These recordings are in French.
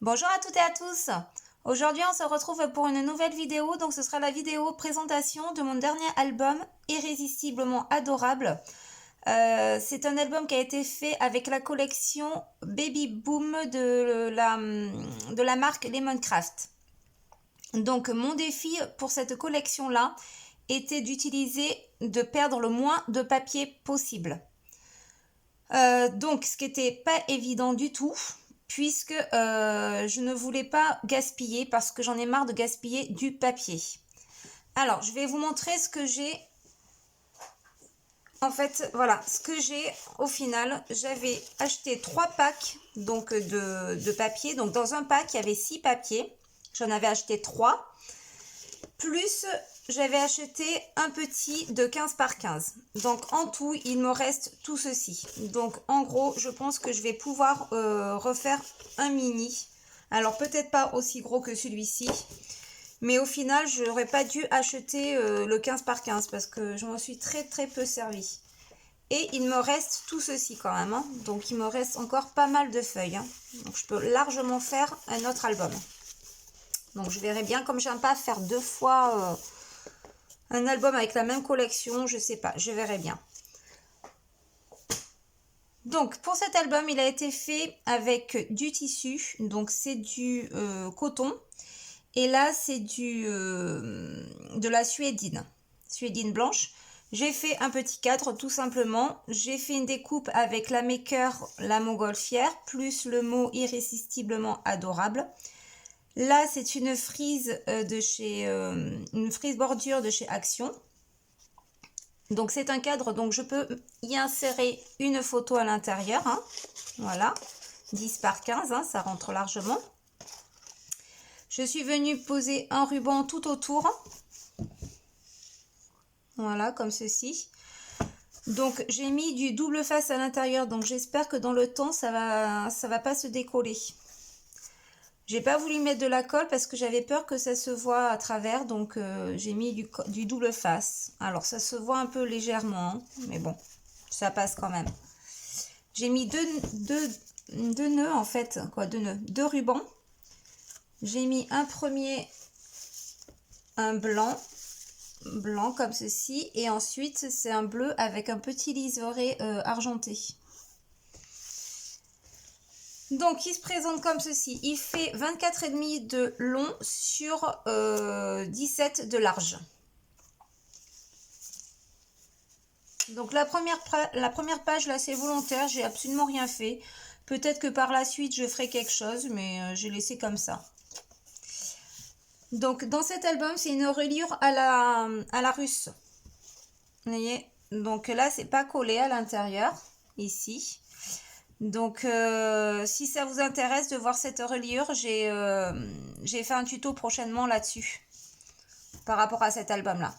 Bonjour à toutes et à tous. Aujourd'hui on se retrouve pour une nouvelle vidéo, donc ce sera la vidéo présentation de mon dernier album Irrésistiblement Adorable. C'est un album qui a été fait avec la collection Baby Boom de la marque Lemoncraft. Donc mon défi pour cette collection là était de perdre le moins de papier possible. Donc ce qui n'était pas évident du tout, puisque je ne voulais pas gaspiller parce que j'en ai marre de gaspiller du papier. Alors, je vais vous montrer ce que j'ai. En fait, voilà, ce que j'ai au final, j'avais acheté 3 packs donc, de papier. Donc, dans un pack, il y avait 6 papiers. J'en avais acheté 3. Plus, j'avais acheté un petit de 15 par 15. Donc, en tout, il me reste tout ceci. Donc, en gros, je pense que je vais pouvoir refaire un mini. Alors, peut-être pas aussi gros que celui-ci. Mais au final, je n'aurais pas dû acheter le 15 par 15 parce que je m'en suis très peu servi. Et il me reste tout ceci quand même. Hein. Donc, il me reste encore pas mal de feuilles. Hein. Donc, je peux largement faire un autre album. Donc, je verrai bien. Comme j'aime pas faire 2 fois un album avec la même collection, je sais pas. Je verrai bien. Donc, pour cet album, il a été fait avec du tissu. Donc, c'est du coton. Et là, c'est de la suédine blanche. J'ai fait un petit cadre, tout simplement. J'ai fait une découpe avec la Maker, la montgolfière, plus le mot irrésistiblement adorable. Là, c'est une frise une frise bordure de chez Action. Donc, c'est un cadre, donc je peux y insérer une photo à l'intérieur. Hein. Voilà, 10 par 15, hein, ça rentre largement. Je suis venue poser un ruban tout autour. Voilà, comme ceci. Donc, j'ai mis du double face à l'intérieur. Donc, j'espère que dans le temps, ça va pas se décoller. J'ai pas voulu mettre de la colle parce que j'avais peur que ça se voit à travers. Donc, j'ai mis du double face. Alors, ça se voit un peu légèrement. Hein, mais bon, ça passe quand même. J'ai mis deux nœuds, en fait. Quoi, 2 nœuds? 2 rubans. J'ai mis un premier, un blanc comme ceci, et ensuite c'est un bleu avec un petit liseré argenté. Donc il se présente comme ceci, il fait 24,5 de long sur 17 de large. Donc la première page là c'est volontaire, j'ai absolument rien fait. Peut-être que par la suite je ferai quelque chose, mais j'ai laissé comme ça. Donc dans cet album c'est une reliure à la russe. Vous voyez, donc là c'est pas collé à l'intérieur ici. Donc si ça vous intéresse de voir cette reliure, j'ai fait un tuto prochainement là-dessus par rapport à cet album là.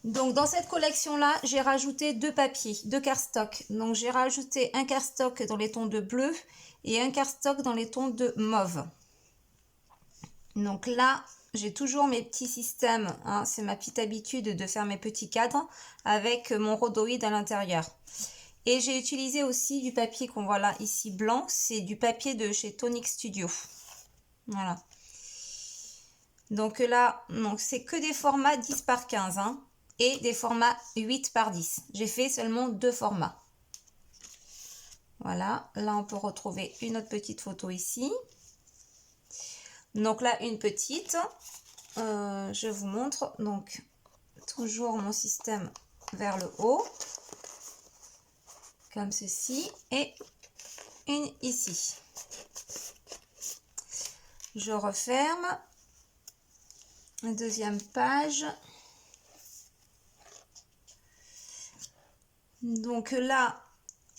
Donc dans cette collection là j'ai rajouté 2 papiers, 2 cardstock. Donc j'ai rajouté un cardstock dans les tons de bleu et un cardstock dans les tons de mauve. Donc là, j'ai toujours mes petits systèmes, hein, c'est ma petite habitude de faire mes petits cadres avec mon rhodoïde à l'intérieur. Et j'ai utilisé aussi du papier qu'on voit là, ici blanc, c'est du papier de chez Tonic Studio. Voilà. Donc là, c'est que des formats 10 par 15 hein, et des formats 8 par 10. J'ai fait seulement 2 formats. Voilà, là on peut retrouver une autre petite photo ici. Donc là, une petite, je vous montre, donc toujours mon système vers le haut, comme ceci, et une ici. Je referme, la deuxième page. Donc là,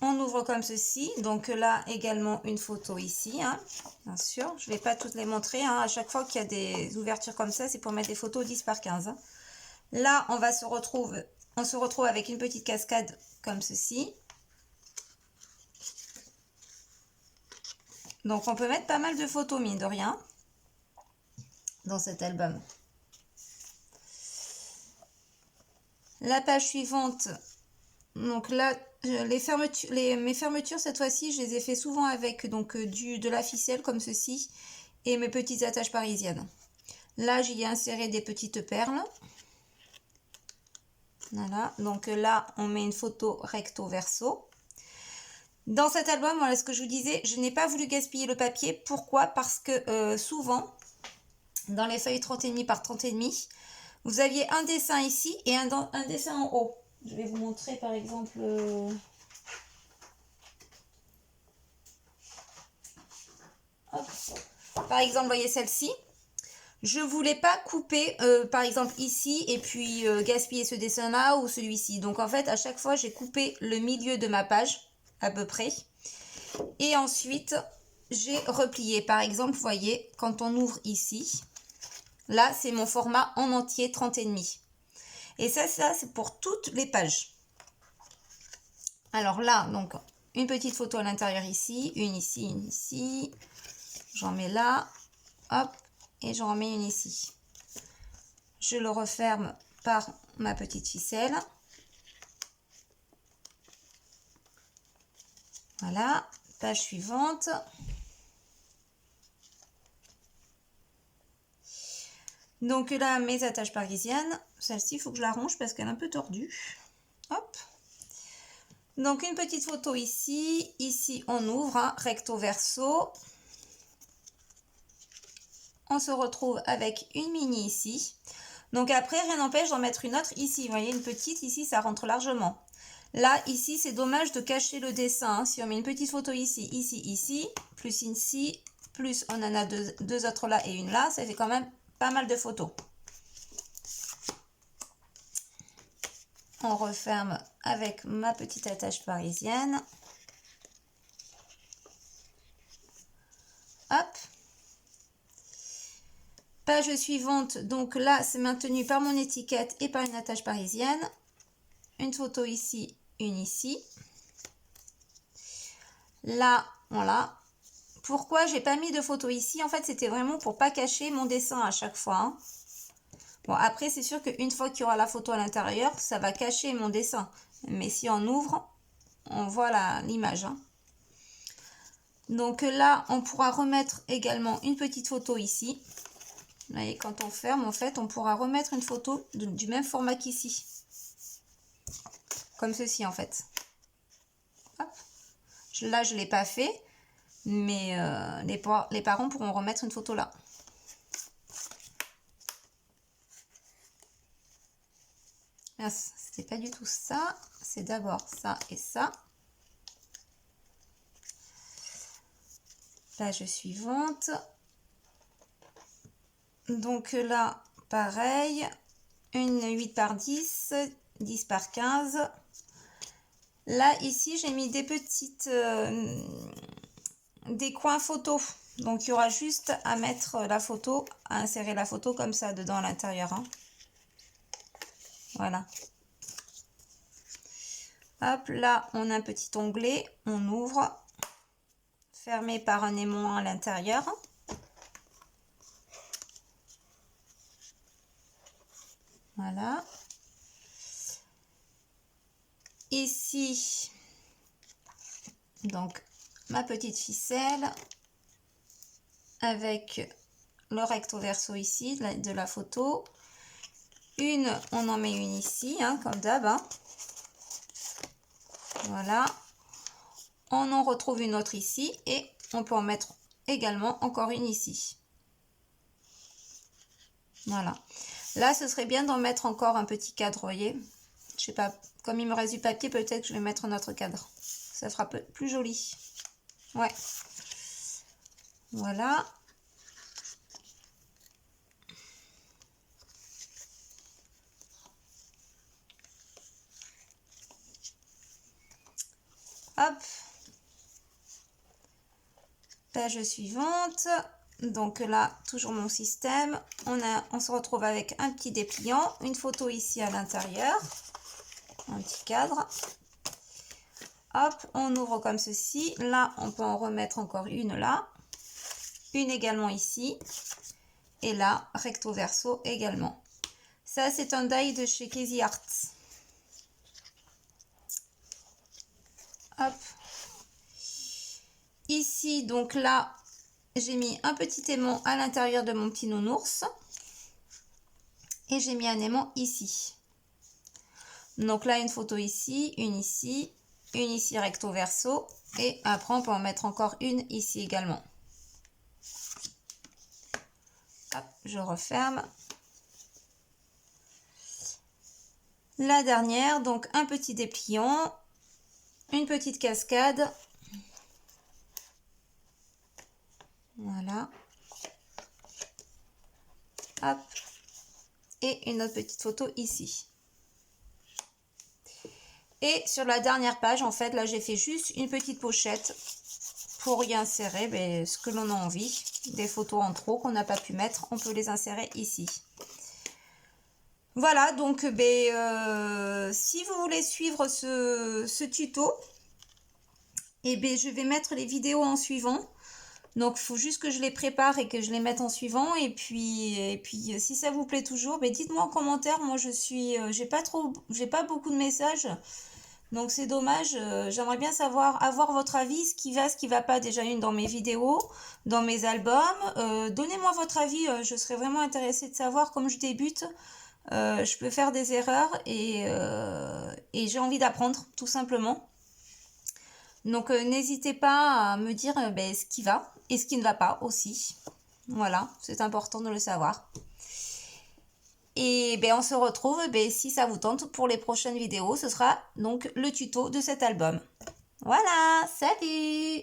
on ouvre comme ceci, donc là également une photo ici, hein, bien sûr. Je ne vais pas toutes les montrer, hein. À chaque fois qu'il y a des ouvertures comme ça, c'est pour mettre des photos 10 par 15. Hein. Là, on se retrouve avec une petite cascade comme ceci. Donc on peut mettre pas mal de photos, mine de rien, dans cet album. La page suivante, donc là, mes fermetures cette fois-ci, je les ai fait souvent avec donc de la ficelle comme ceci et mes petites attaches parisiennes. Là, j'y ai inséré des petites perles. Voilà, donc là, on met une photo recto verso. Dans cet album, voilà ce que je vous disais, je n'ai pas voulu gaspiller le papier. Pourquoi? Parce que souvent, dans les feuilles 30,5 par 30,5, vous aviez un dessin ici et un dessin en haut. Je vais vous montrer par exemple... Hop. Par exemple, voyez celle-ci. Je ne voulais pas couper, par exemple, ici et puis gaspiller ce dessin-là ou celui-ci. Donc, en fait, à chaque fois, j'ai coupé le milieu de ma page, à peu près. Et ensuite, j'ai replié. Par exemple, vous voyez, quand on ouvre ici, là, c'est mon format en entier 30,5. Et ça c'est pour toutes les pages. Alors là, donc, une petite photo à l'intérieur ici, une ici. J'en mets là, hop, et j'en remets une ici. Je le referme par ma petite ficelle. Voilà, page suivante. Donc là, mes attaches parisiennes. Celle-ci, il faut que je la ronge parce qu'elle est un peu tordue. Hop. Donc une petite photo ici. Ici, on ouvre, hein, recto verso. On se retrouve avec une mini ici. Donc après, rien n'empêche d'en mettre une autre ici. Vous voyez, une petite ici, ça rentre largement. Là, ici, c'est dommage de cacher le dessin. Hein. Si on met une petite photo ici, ici, plus ici, plus on en a deux autres là et une là, ça fait quand même pas mal de photos. On referme avec ma petite attache parisienne. Hop. Page suivante, donc là, c'est maintenu par mon étiquette et par une attache parisienne. Une photo ici, une ici. Là, voilà. Pourquoi j'ai pas mis de photo ici? En fait, c'était vraiment pour pas cacher mon dessin à chaque fois. Hein. Bon, après, c'est sûr qu'une fois qu'il y aura la photo à l'intérieur, ça va cacher mon dessin. Mais si on ouvre, on voit l'image. Hein. Donc là, on pourra remettre également une petite photo ici. Vous voyez, quand on ferme, en fait, on pourra remettre une photo du même format qu'ici. Comme ceci, en fait. Hop. Là, je ne l'ai pas fait, mais les parents pourront remettre une photo là. Ah, c'était pas du tout ça. C'est d'abord ça et ça. Page suivante. Donc là, pareil, une 8 par 10, 10 par 15. Là, ici, j'ai mis des petites... des coins photos. Donc, il y aura juste à mettre la photo, à insérer la photo comme ça dedans à l'intérieur. Hein. Voilà. Hop, là, on a un petit onglet. On ouvre. Fermé par un aimant à l'intérieur. Voilà. Ici, donc, ma petite ficelle avec le recto verso ici de la photo. On en met une ici, hein, comme d'hab. Hein. Voilà. On en retrouve une autre ici et on peut en mettre également encore une ici. Voilà. Là, ce serait bien d'en mettre encore un petit cadre, vous voyez. Je sais pas, comme il me reste du papier, peut-être que je vais mettre un autre cadre. Ça fera plus joli. Ouais. Voilà. Hop. Page suivante. Donc là, toujours mon système. On se retrouve avec un petit dépliant. Une photo ici à l'intérieur. Un petit cadre. Hop, on ouvre comme ceci. Là, on peut en remettre encore une là. Une également ici. Et là, recto verso également. Ça, c'est un die de chez Casey Art. Hop. Ici, donc là, j'ai mis un petit aimant à l'intérieur de mon petit nounours. Et j'ai mis un aimant ici. Donc là, une photo ici, une ici recto verso. Et après, on peut en mettre encore une ici également. Hop, je referme. La dernière, donc un petit dépliant, une petite cascade. Voilà. Hop. Et une autre petite photo ici. Et sur la dernière page, en fait, là, j'ai fait juste une petite pochette pour y insérer ce que l'on a envie. Des photos en trop qu'on n'a pas pu mettre, on peut les insérer ici. Voilà, donc si vous voulez suivre ce tuto, je vais mettre les vidéos en suivant. Donc, il faut juste que je les prépare et que je les mette en suivant. Et puis si ça vous plaît toujours, dites-moi en commentaire. Moi, j'ai pas beaucoup de messages. Donc, c'est dommage. J'aimerais bien avoir votre avis, ce qui va pas déjà dans mes vidéos, dans mes albums. Donnez-moi votre avis. Je serais vraiment intéressée de savoir, comme je débute, je peux faire des erreurs et j'ai envie d'apprendre, tout simplement. Donc, n'hésitez pas à me dire ce qui va et ce qui ne va pas aussi. Voilà, c'est important de le savoir. Et on se retrouve, si ça vous tente, pour les prochaines vidéos. Ce sera donc le tuto de cet album. Voilà, salut!